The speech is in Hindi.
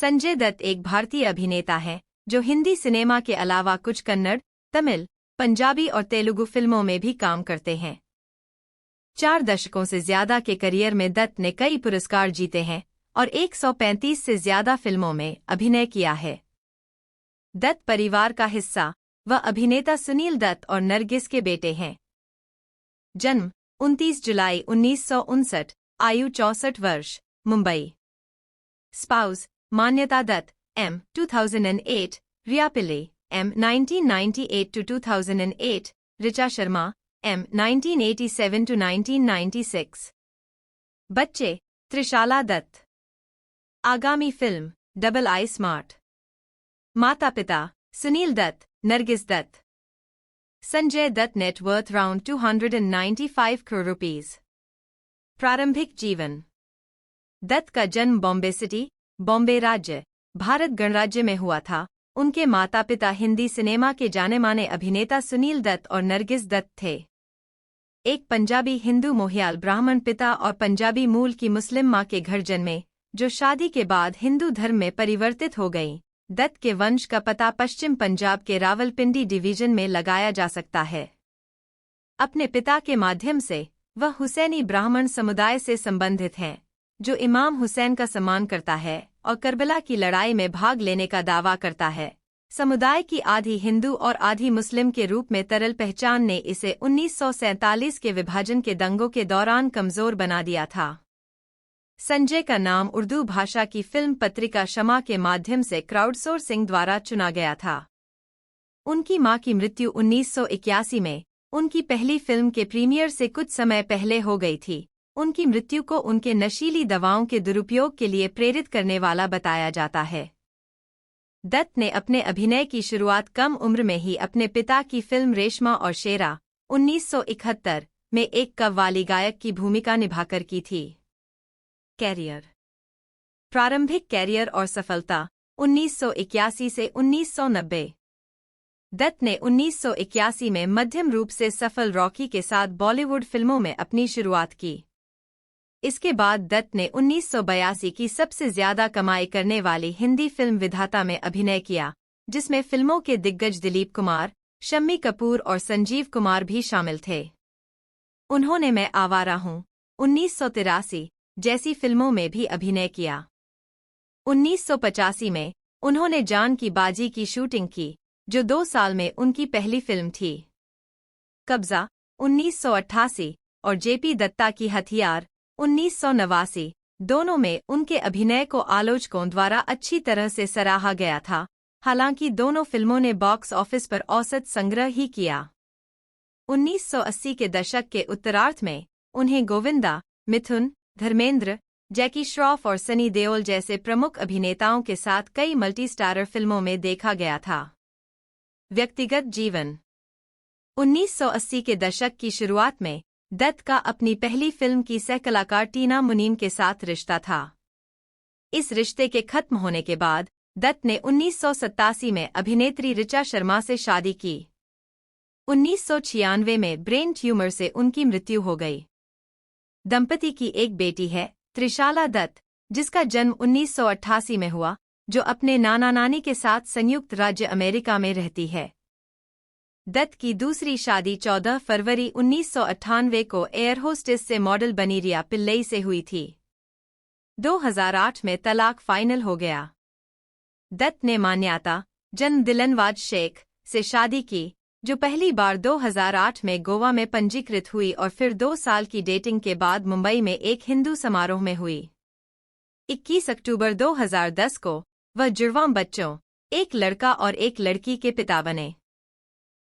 संजय दत्त एक भारतीय अभिनेता हैं जो हिंदी सिनेमा के अलावा कुछ कन्नड़, तमिल, पंजाबी और तेलुगु फिल्मों में भी काम करते हैं। 4 दशकों से ज्यादा के करियर में दत्त ने कई पुरस्कार जीते हैं और 135 से ज्यादा फिल्मों में अभिनय किया है। दत्त परिवार का हिस्सा व अभिनेता सुनील दत्त और नरगिस के बेटे हैं। जन्म 29 जुलाई 1959, आयु 64 वर्ष, मुंबई। स्पाउस मान्यता Dutt, M 2008, Riya Pillai, M 1998 to 2008, Richa Sharma, M 1987 to 1996। बच्चे त्रिशाला दत्त। आगामी फिल्म डबल आई स्मार्ट। माता पिता Sunil Dutt, Nargis Dutt. Sanjay Dutt net worth round 295 crore rupees. प्रारंभिक जीवन। दत्त का जन्म बॉम्बे सिटी, बॉम्बे राज्य, भारत गणराज्य में हुआ था। उनके माता पिता हिंदी सिनेमा के जाने माने अभिनेता सुनील दत्त और नरगिस दत्त थे। एक पंजाबी हिंदू मोहयाल ब्राह्मण पिता और पंजाबी मूल की मुस्लिम मां के घर जन्मे, जो शादी के बाद हिंदू धर्म में परिवर्तित हो गईं। दत्त के वंश का पता पश्चिम पंजाब के रावलपिंडी डिवीजन में लगाया जा सकता है। अपने पिता के माध्यम से वह हुसैनी ब्राह्मण समुदाय से संबंधित हैं, जो इमाम हुसैन का सम्मान करता है और करबला की लड़ाई में भाग लेने का दावा करता है। समुदाय की आधी हिंदू और आधी मुस्लिम के रूप में तरल पहचान ने इसे 1947 के विभाजन के दंगों के दौरान कमजोर बना दिया था। संजय का नाम उर्दू भाषा की फिल्म पत्रिका शमा के माध्यम से क्राउडसोर्सिंग द्वारा चुना गया था। उनकी मां की मृत्यु 1981 में उनकी पहली फिल्म के प्रीमियर से कुछ समय पहले हो गई थी। उनकी मृत्यु को उनके नशीली दवाओं के दुरुपयोग के लिए प्रेरित करने वाला बताया जाता है। दत्त ने अपने अभिनय की शुरुआत कम उम्र में ही अपने पिता की फिल्म रेशमा और शेरा 1971 में एक कव्वाली गायक की भूमिका निभाकर की थी। कैरियर। प्रारंभिक कैरियर और सफलता 1981 से 1990। दत्त ने 1981 में मध्यम रूप से सफल रॉकी के साथ बॉलीवुड फिल्मों में अपनी शुरुआत की। इसके बाद दत्त ने 1982 की सबसे ज्यादा कमाई करने वाली हिंदी फिल्म विधाता में अभिनय किया, जिसमें फिल्मों के दिग्गज दिलीप कुमार, शम्मी कपूर और संजीव कुमार भी शामिल थे। उन्होंने मैं आवारा हूँ 1983 जैसी फिल्मों में भी अभिनय किया। 1985 में उन्होंने जान की बाजी की शूटिंग की, जो 2 साल में उनकी पहली फिल्म थी। कब्जा 1988 और जेपी दत्ता की हथियार 1989, दोनों में उनके अभिनय को आलोचकों द्वारा अच्छी तरह से सराहा गया था। हालांकि दोनों फिल्मों ने बॉक्स ऑफिस पर औसत संग्रह ही किया। 1980 के दशक के उत्तरार्ध में उन्हें गोविंदा, मिथुन, धर्मेंद्र, जैकी श्रॉफ और सनी देओल जैसे प्रमुख अभिनेताओं के साथ कई मल्टी स्टारर फिल्मों में देखा गया था। व्यक्तिगत जीवन। 1980 के दशक की शुरुआत में दत्त का अपनी पहली फिल्म की सह कलाकार टीना मुनीम के साथ रिश्ता था। इस रिश्ते के खत्म होने के बाद दत्त ने 1987 में अभिनेत्री ऋचा शर्मा से शादी की। 1996 में ब्रेन ट्यूमर से उनकी मृत्यु हो गई। दंपति की एक बेटी है, त्रिशाला दत्त, जिसका जन्म 1988 में हुआ, जो अपने नाना नानी के साथ संयुक्त राज्य अमेरिका में रहती है। दत्त की दूसरी शादी 14 फरवरी 1998 को एयर होस्टेस से मॉडल बनी रिया पिल्लई से हुई थी। 2008 में तलाक फाइनल हो गया। दत्त ने मान्यता जन्म दिलनवाज शेख से शादी की, जो पहली बार 2008 में गोवा में पंजीकृत हुई और फिर 2 साल की डेटिंग के बाद मुंबई में एक हिंदू समारोह में हुई। 21 अक्टूबर 2010 को वह जुड़वां बच्चों, एक लड़का और एक लड़की के पिता बने।